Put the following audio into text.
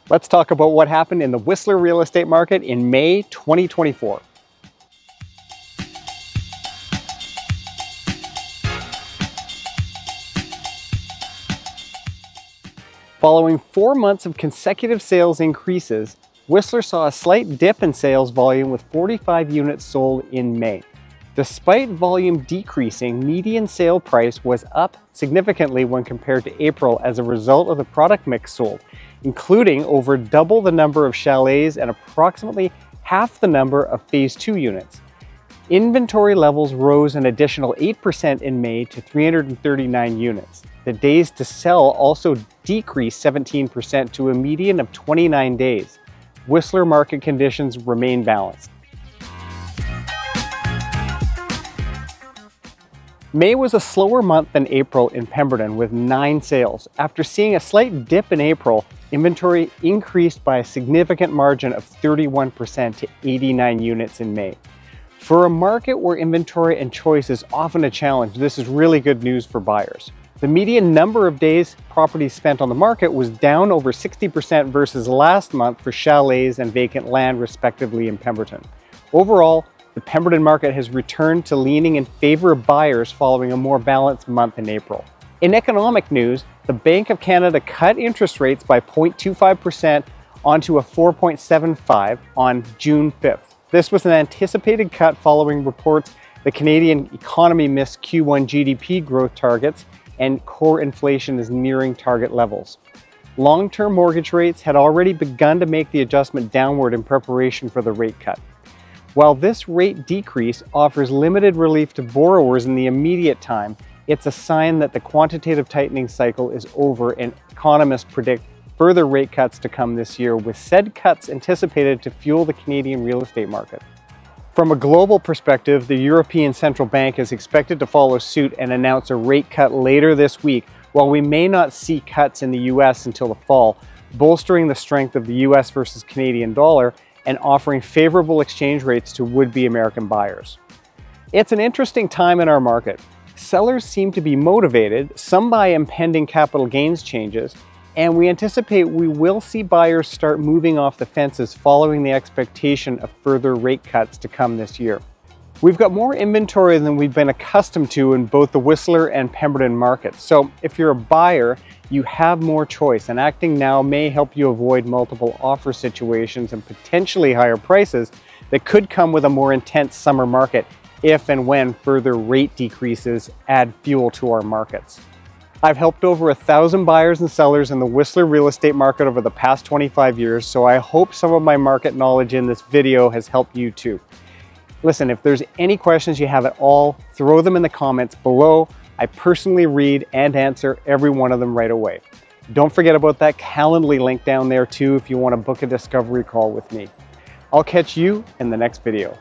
Let's talk about what happened in the Whistler real estate market in May 2024. Following 4 months of consecutive sales increases, Whistler saw a slight dip in sales volume with 45 units sold in May. Despite volume decreasing, median sale price was up significantly when compared to April as a result of the product mix sold, including over double the number of chalets and approximately half the number of Phase 2 units. Inventory levels rose an additional 8% in May to 339 units. The days to sell also decreased 17% to a median of 29 days. Whistler market conditions remain balanced. May was a slower month than April in Pemberton with 9 sales. After seeing a slight dip in April, inventory increased by a significant margin of 31% to 89 units in May. For a market where inventory and choice is often a challenge, this is really good news for buyers. The median number of days properties spent on the market was down over 60% versus last month for chalets and vacant land respectively in Pemberton. Overall, the Pemberton market has returned to leaning in favor of buyers following a more balanced month in April. In economic news, the Bank of Canada cut interest rates by 0.25% onto a 4.75 on June 5th. This was an anticipated cut following reports the Canadian economy missed Q1 GDP growth targets and core inflation is nearing target levels. Long-term mortgage rates had already begun to make the adjustment downward in preparation for the rate cut. While this rate decrease offers limited relief to borrowers in the immediate time, it's a sign that the quantitative tightening cycle is over and economists predict further rate cuts to come this year, with said cuts anticipated to fuel the Canadian real estate market. From a global perspective, the European Central Bank is expected to follow suit and announce a rate cut later this week, while we may not see cuts in the US until the fall, bolstering the strength of the US versus Canadian dollar and offering favorable exchange rates to would-be American buyers. It's an interesting time in our market. Sellers seem to be motivated, some by impending capital gains changes, and we anticipate we will see buyers start moving off the fences following the expectation of further rate cuts to come this year. We've got more inventory than we've been accustomed to in both the Whistler and Pemberton markets. So if you're a buyer, you have more choice, and acting now may help you avoid multiple offer situations and potentially higher prices that could come with a more intense summer market if and when further rate decreases add fuel to our markets. I've helped over 1,000 buyers and sellers in the Whistler real estate market over the past 25 years, so I hope some of my market knowledge in this video has helped you too. Listen, if there's any questions you have at all, throw them in the comments below. I personally read and answer every one of them right away. Don't forget about that Calendly link down there too if you want to book a discovery call with me. I'll catch you in the next video.